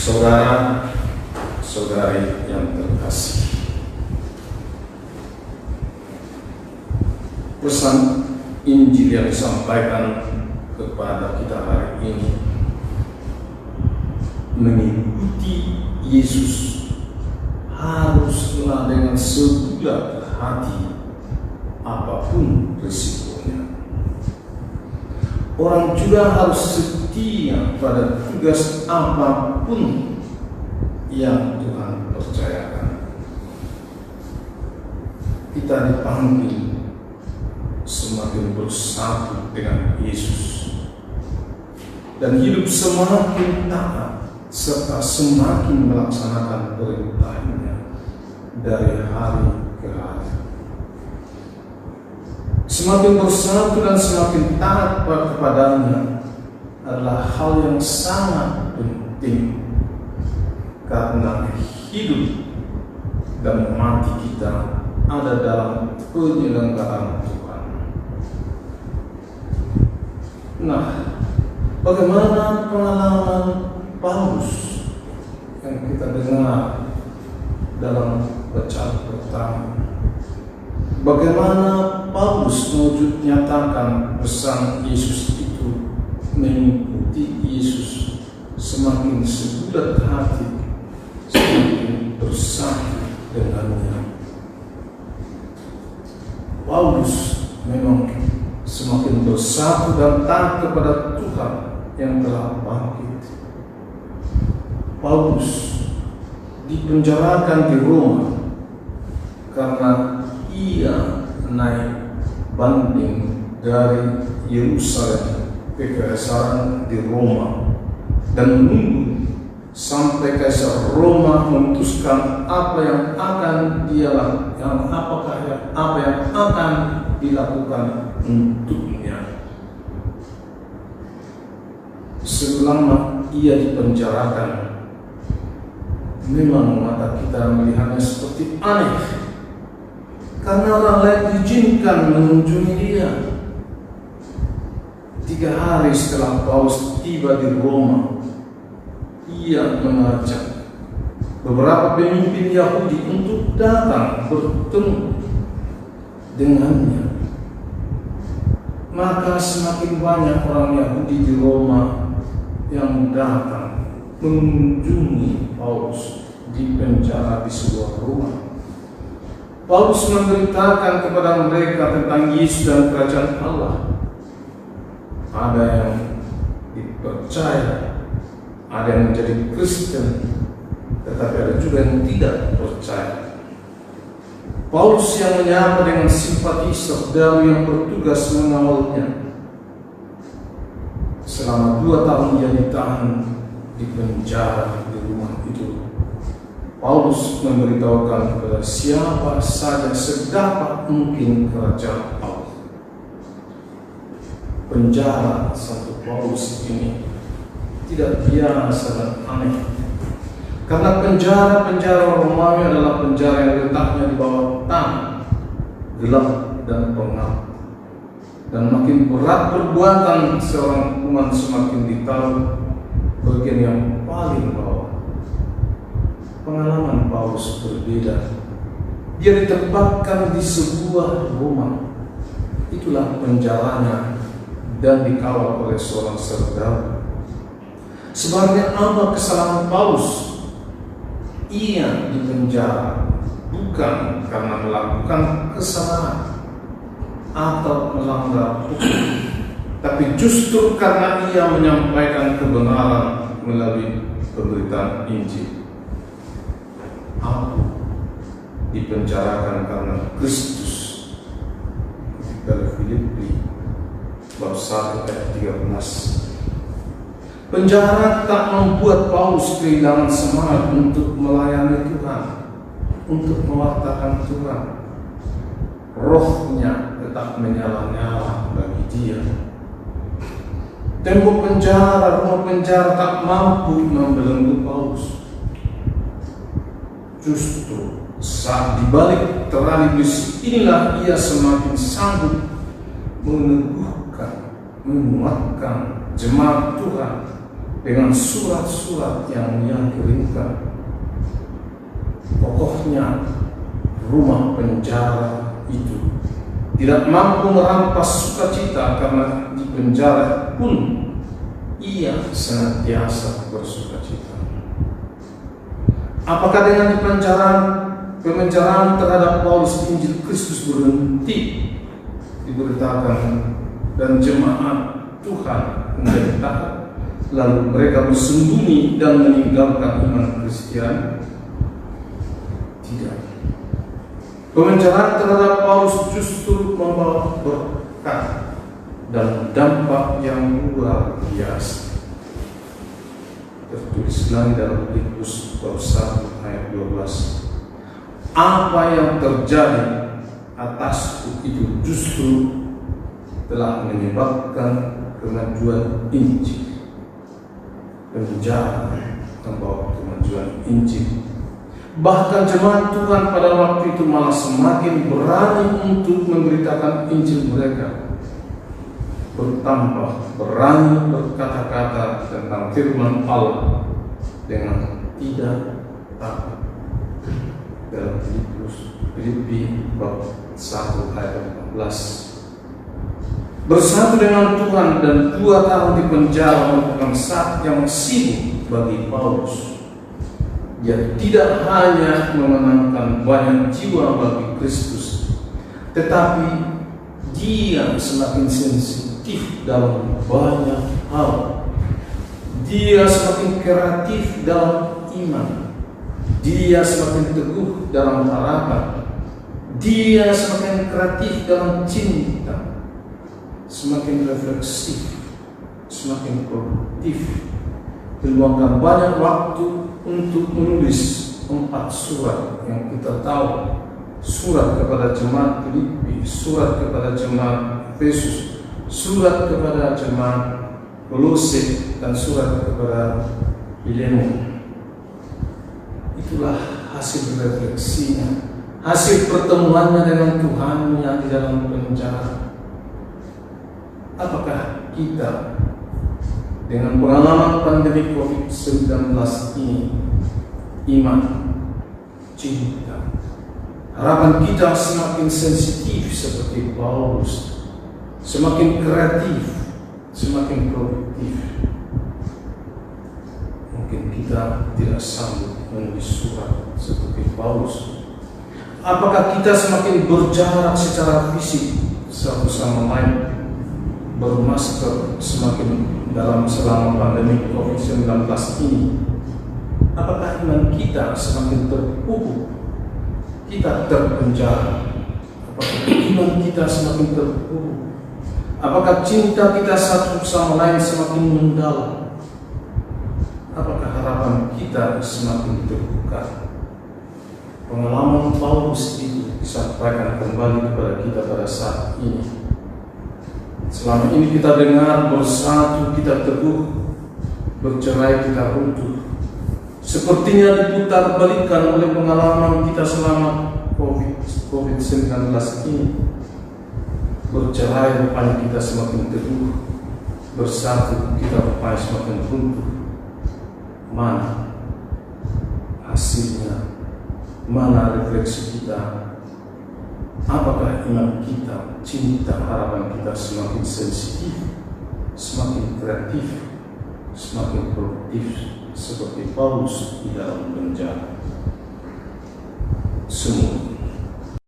Saudara-saudari yang terkasih, pesan Injil yang disampaikan kepada kita hari ini mengikuti Yesus haruslah dengan sebulat hati apapun risikonya. Orang juga harus setia pada tugas apapun yang Tuhan percayakan. Kita dipanggil semakin bersatu dengan Yesus dan hidup semakin taat serta semakin melaksanakan perintahnya dari hari ke hari. Semakin bersatu dan semakin taat kepadanya adalah hal yang sangat penting, karena hidup dan mati kita ada dalam penyelenggaraan Tuhan. Nah, bagaimana pengalaman Paulus yang kita dengar dalam bacaan pertama? Bagaimana Paulus mewujud nyatakan pesan Yesus itu, mengikuti Yesus semakin sebulat hati, semakin bersatu dengannya. Paulus memang semakin bersatu dan taat kepada Tuhan yang telah bangkit. Paulus dipenjarakan di Roma karena ia naik banding dari Yerusalem ke Kekaisaran di Roma dan menunggu sampai Kaisar Roma memutuskan apa yang akan dia lakukan, apa yang akan dilakukan untuknya. Selama ia dipenjarakan, memang mata kita melihatnya seperti aneh, karena orang lain diizinkan mengunjungi dia. 3 hari setelah Paulus tiba di Roma, ia mengajak beberapa pemimpin Yahudi untuk datang bertemu dengannya. Maka semakin banyak orang Yahudi di Roma yang datang mengunjungi Paulus di penjara di sebuah rumah. Paulus memberitakan kepada mereka tentang Yesus dan kerajaan Allah. Ada yang dipercaya, ada yang menjadi Kristen, tetapi ada juga yang tidak percaya. Paulus yang menyapa dengan simpati saudara yang bertugas mengawalnya. Selama 2 tahun ia ditahan di penjara di rumah itu. Paulus memberitahukan kepada siapa saja sedapat mungkin kerajaan Allah. Penjara Santo Paulus ini tidak biasa dan aneh, karena penjara Romawi adalah penjara yang letaknya di bawah tanah, gelap dan pengap, dan makin berat perbuatan seorang hukuman semakin ditaruh bagian yang paling bawah. Pengalaman Paulus berbeda. Dia ditempatkan di sebuah rumah, itulah penjaranya, dan dikawal oleh seorang serdadu. Sebenarnya apa kesalahan Paulus? Ia dipenjara bukan karena melakukan kesalahan atau melanggar hukum, tapi justru karena ia menyampaikan kebenaran melalui pemberitaan Injil. Aku dipenjarakan karena Kristus. Dari Filipi bab 1 ayat 13. Penjara tak membuat Paulus kehilangan semangat untuk melayani Tuhan, untuk mewartakan Tuhan. Rohnya tetap menyala-nyala bagi dia. Tembok penjara, rumah penjara tak mampu membelenggu Paulus. Justru saat dibalik terali besi inilah ia semakin sanggup meneguhkan, menguatkan jemaat Tuhan dengan surat-surat yang ia kirimkan. Pokoknya rumah penjara itu tidak mampu merampas sukacita, karena di penjara pun ia senantiasa bersukacita. Apakah dengan pemenjaraan terhadap Paulus Injil Kristus berhenti diberitakan dan jemaat Tuhan menjadi taat, lalu mereka bersembunyi dan meninggalkan iman Kristiani? Tidak. Pemenjaraan terhadap Paulus justru membawa berkat dan dampak yang luar biasa. Tertulis lagi dalam Filipi bab 1 ayat 12. Apa yang terjadi atasku itu justru telah menyebabkan kemajuan Injil. Penjara membawa kemajuan Injil. Bahkan jemaat Tuhan pada waktu itu malah semakin berani untuk memberitakan Injil mereka. Bertambah berani berkata-kata tentang firman Allah dengan tidak takut. Dalam Filipi bab 1 ayat 14. Bersatu dengan Tuhan dan 2 tahun di penjara merupakan saat yang sibuk bagi Paulus. Dia tidak hanya memenangkan banyak jiwa bagi Kristus, tetapi dia semakin sensitif dalam banyak hal. Dia semakin kreatif dalam iman. Dia semakin teguh dalam harapan. Dia semakin kreatif dalam cinta. Semakin refleksif, semakin produktif. Meluangkan banyak waktu untuk menulis 4 surat yang kita tahu. Surat kepada jemaat Filipi, surat kepada jemaat Efesus, surat kepada jemaat Kolose, dan surat kepada Filemon. Itulah hasil refleksinya, hasil pertemuannya dengan Tuhannya di dalam penjara. Apakah kita dengan pengalaman pandemi COVID-19 ini, iman, cinta, harapan kita semakin sensitif seperti Paulus, semakin kreatif, semakin produktif? Mungkin kita tidak sanggup menulis surat seperti Paulus. Apakah kita semakin berjarak secara fisik satu sama lain, bermasker semakin dalam selama pandemi COVID-19 ini? Apakah iman kita semakin terpupuk? Kita terpenjara. Apakah iman kita semakin terpupuk? Apakah cinta kita satu sama lain semakin mendalam? Apakah harapan kita semakin terbuka? Pengalaman Paulus itu disampaikan kembali kepada kita pada saat ini. Selama ini kita dengar bersatu kita teguh, bercerai kita runtuh. Sepertinya diputar balikan oleh pengalaman kita selama COVID-19 ini. Bercerai rupanya kita semakin teguh, bersatu kita rupanya semakin runtuh. Mana hasilnya? Mana refleksi kita? Apakah iman kita, cinta, harapan kita semakin sensitif, semakin kreatif, semakin produktif seperti Paulus di dalam penjara? Semua